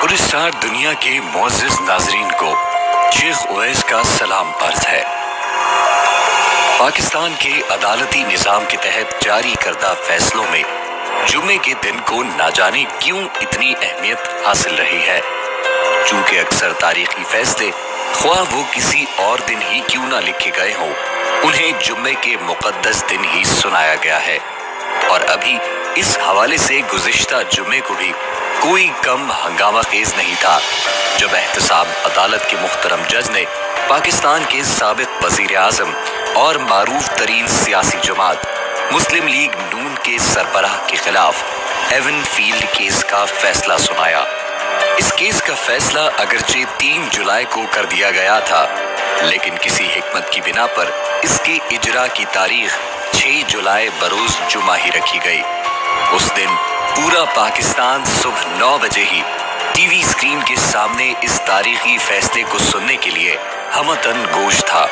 और स्टार दुनिया के मुअज़्ज़िज़ नाज़रीन को शेख उवैस का सलाम अर्ज़ है। पाकिस्तान के अदालती निज़ाम के तहत जारी करदा फैसलों में जुमे के दिन को ना जाने क्यों इतनी अहमियत हासिल रही है। चूंकि अक्सर तारीखी फैसले ख्वाह वो किसी और दिन ही क्यों ना लिखे गए हों, उन्हें जुम्मे के मुक़द्दस दिन ही सुनाया गया है। और अभी इस हवाले से गुज़िश्ता जुम्मे को भी कोई कम हंगामा खेज नहीं था जब एहतसाब अदालत के मुहतरम जज ने पाकिस्तान के साबिक वज़ीर आज़म और मारूफ तरीन सियासी जमात मुस्लिम लीग नून के सरबराह के खिलाफ एवन फील्ड केस का फैसला सुनाया। इस केस का फैसला अगरचे 3 जुलाई को कर दिया गया था, लेकिन किसी हिकमत की बिना पर इसके इजरा की तारीख 6 जुलाई बरोज जुमा ही रखी गई। उस दिन पूरा पाकिस्तान सुबह 9 बजे ही टीवी स्क्रीन के सामने इस तारीखी फैसले को सुनने के लिए हमतन गोश था,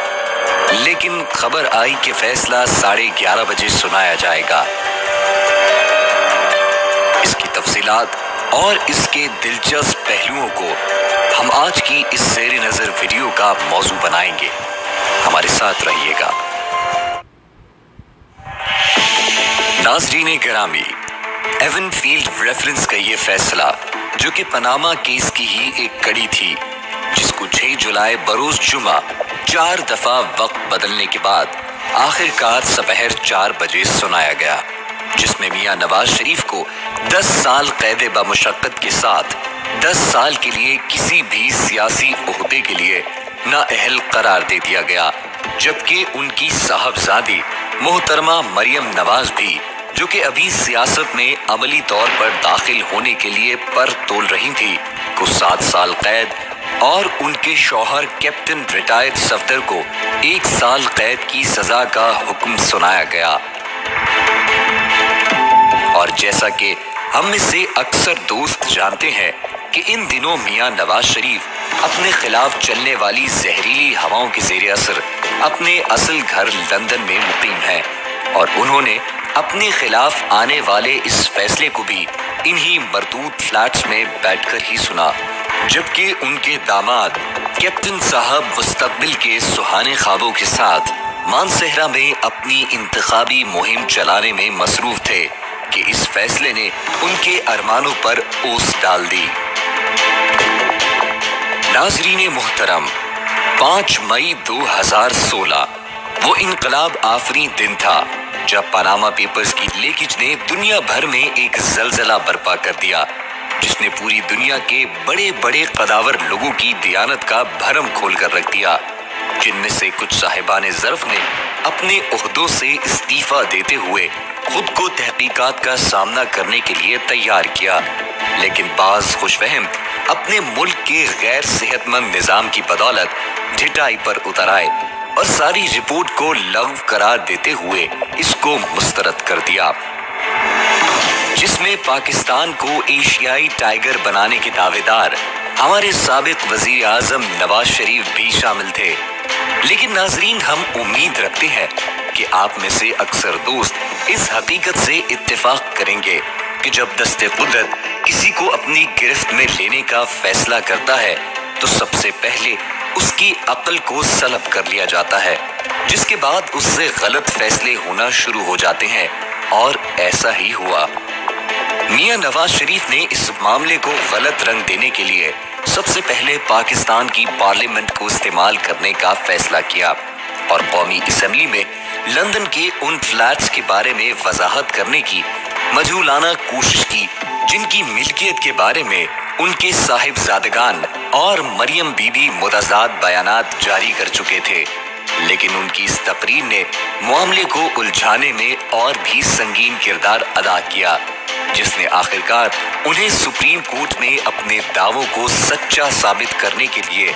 लेकिन खबर आई कि फैसला 11:30 बजे सुनाया जाएगा। इसकी तफसीलात और इसके दिलचस्प पहलुओं को हम आज की इस ज़ेरे नज़र वीडियो का मौजू बनाएंगे। हमारे साथ रहिएगा। नाज़रीन गिरामी, एवन फील्ड रेफरेंस का ये फैसला, जो कि पनामा केस की ही एक कड़ी थी, जिसको 6 जुलाई बरोज जुमा 4 दफा वक्त बदलने के बाद आखिरकार दोपहर 4 बजे सुनाया गया, जिसमें मियां नवाज शरीफ को 10 साल कैद बमुशक्कत के साथ 10 साल के लिए किसी भी सियासी ओहदे के लिए नाअहल करार दे दिया गया, जबकि उनकी साहबजादी मोहतरमा मरियम नवाज भी, जो कि अभी सियासत में अमली तौर पर दाखिल होने के लिए पर तोल रही थी, को 7 साल कैद और उनके शौहर कैप्टन रिटायर्ड सफदर को 1 साल कैद की सजा का हुक्म सुनाया गया। और जैसा कि हम में से अक्सर दोस्त जानते हैं कि इन दिनों मियां नवाज शरीफ अपने खिलाफ चलने वाली जहरीली हवाओं के ज़ेरे असर अपने असल घर लंदन में मुकीम हैं, और उन्होंने अपने खिलाफ आने वाले इस फैसले को भी इन्हीं मरदूद फ्लैट्स में बैठकर ही सुना, जबकि उनके दामाद कैप्टन साहब मुस्तकबिल के सुहाने ख्वाबों के साथ मानसहरा में अपनी इंतखाबी मुहिम चलाने में मसरूफ थे कि इस फैसले ने उनके अरमानों पर ओस डाल दी। नाज़रीन मोहतरम, 5 मई 2016 वो इनकलाब आफरी दिन था जब पनामा पेपर्स की लीकेज ने दुनिया भर में एक जलजला बर्पा कर दिया, जिसने पूरी दुनिया के बड़े बड़े कदावर लोगों की दियानत का भरम खोल कर रख दिया, जिनमें से कुछ साहिबाने ज़र्फ ने अपने ओहदों से इस्तीफा देते हुए खुद को तहकीकात का सामना करने के लिए तैयार किया, लेकिन बाज़ खुशफहम अपने मुल्क के गैर सेहतमंद निज़ाम की बदौलत ढिठाई पर उतर आए और सारी रिपोर्ट को लग़्व करार देते हुए इसको मुस्तरद कर दिया, जिसमें पाकिस्तान को एशियाई टाइगर बनाने के दावेदार हमारे साबिक वज़ीर आज़म नवाज शरीफ भी शामिल थे। लेकिन नाज़रीन, हम उम्मीद रखते हैं कि आप में से अक्सर दोस्त इस हकीकत से इत्तेफाक करेंगे कि जब दस्ते कुदरत किसी को अपनी गिरफ्त में लेने का फैसला करता है तो सबसे पहले उसकी अक्ल को सलब कर लिया जाता है, जिसके बाद उससे गलत फैसले होना शुरू हो जाते हैं, और ऐसा ही हुआ। मियां नवाज शरीफ ने इस मामले को गलत रंग देने के लिए सबसे पहले पाकिस्तान की पार्लियामेंट को इस्तेमाल करने का फैसला किया और कौमी असेंबली में लंदन के उन फ्लैट्स के बारे में वजाहत करने की मजहूलाना कोशिश की जिनकी मिल्कियत के बारे में उनके साहिबजादगान और मरियम बीबी मुतज़ाद बयानात जारी कर चुके थे। लेकिन उनकी इस तकरीर ने मामले को उलझाने में और भी संगीन किरदार अदा किया, जिसने आखिरकार उन्हें सुप्रीम कोर्ट में अपने दावों को सच्चा साबित करने के लिए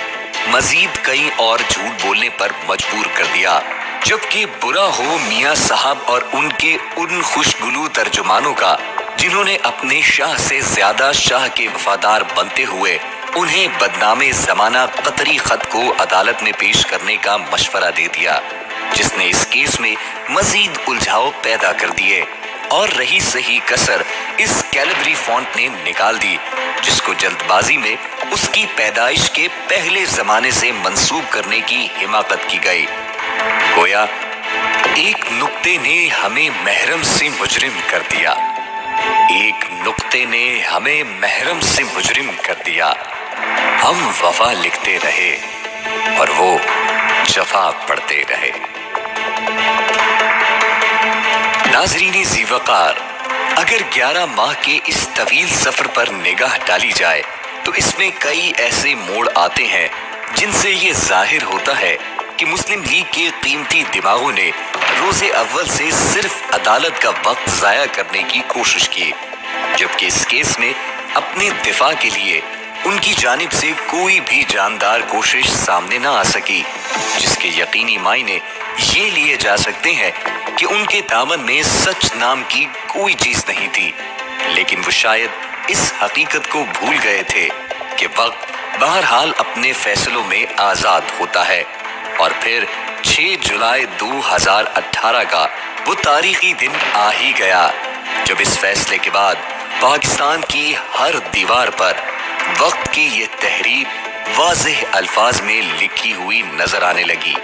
मजीद कई और झूठ बोलने पर मजबूर कर दिया। जबकि बुरा हो मियां साहब और उनके उन खुशगुलू तर्जुमानों का, जिन्होंने अपने शाह से ज्यादा शाह के वफादार बनते हुए उन्हें बदनामे जमाना कतरी खत को अदालत में पेश करने का मशवरा दे दिया, जिसने इस केस में मजीद उलझाव पैदा कर दिए اور رہی صحیح کسر اس کیلیبری فونٹ نے نکال دی جس کو جلد بازی میں اس کی پیدائش کے پہلے زمانے سے منسوب کرنے کی حماقت کی گئی۔ گویا ایک نقطے نے ہمیں محرم سے مجرم کر دیا، ایک نقطے نے ہمیں محرم سے مجرم کر دیا۔ ہم وفا لکھتے رہے اور وہ جفا پڑھتے رہے۔ ناظرین ذی وقار، اگر 11 ماہ کے اس طویل سفر پر نگاہ ڈالی جائے تو اس میں کئی ایسے موڑ آتے ہیں جن سے یہ ظاہر ہوتا ہے کہ مسلم لیگ کے قیمتی دماغوں نے روز اول سے صرف عدالت کا وقت ضائع کرنے کی کوشش کی، جبکہ اس کیس میں اپنے دفاع کے لیے ان کی جانب سے کوئی بھی جاندار کوشش سامنے نہ آ سکی، جس کے یقینی معنی یہ لیے جا سکتے ہیں کہ ان کے دامن میں سچ نام کی کوئی چیز نہیں تھی، لیکن وہ شاید اس حقیقت کو بھول گئے تھے کہ وقت بہرحال اپنے فیصلوں میں آزاد ہوتا ہے۔ اور پھر 6 جولائی 2018 کا وہ تاریخی دن آ ہی گیا جب اس فیصلے کے بعد پاکستان کی ہر دیوار پر وقت کی یہ تحریر واضح الفاظ میں لکھی ہوئی نظر آنے لگی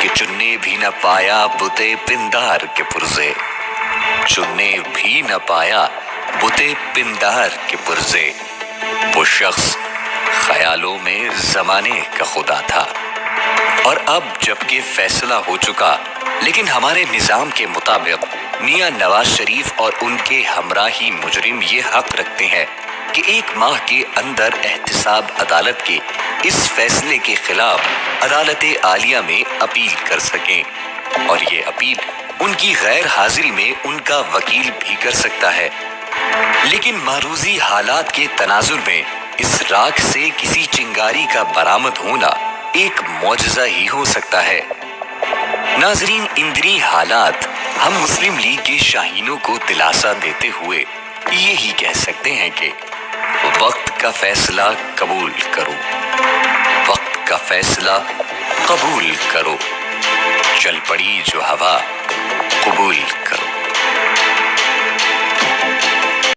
کہ چننے بھی نہ پایا بتے پندار کے پرزے، چننے بھی نہ پایا بتے پندار کے پرزے۔ وہ شخص خیالوں میں زمانے کا خدا تھا، اور اب جبکہ فیصلہ ہو چکا لیکن ہمارے نظام کے مطابق میاں نواز شریف اور ان کے ہمراہی مجرم یہ حق رکھتے ہیں کہ 1 ماہ کے اندر احتساب عدالت کے اس فیصلے کے خلاف عدالت عالیہ میں اپیل کر سکیں، اور یہ اپیل ان کی غیر حاضری میں ان کا وکیل بھی کر سکتا ہے۔ لیکن معروضی حالات کے تناظر میں اس راکھ سے کسی چنگاری کا برآمد ہونا ایک معجزہ ہی ہو سکتا ہے۔ ناظرین، اندری حالات ہم مسلم لیگ کے شاہینوں کو دلاسا دیتے ہوئے یہی کہہ سکتے ہیں کہ وقت کا فیصلہ قبول کرو، وقت کا فیصلہ قبول کرو، چل پڑی جو ہوا قبول کرو۔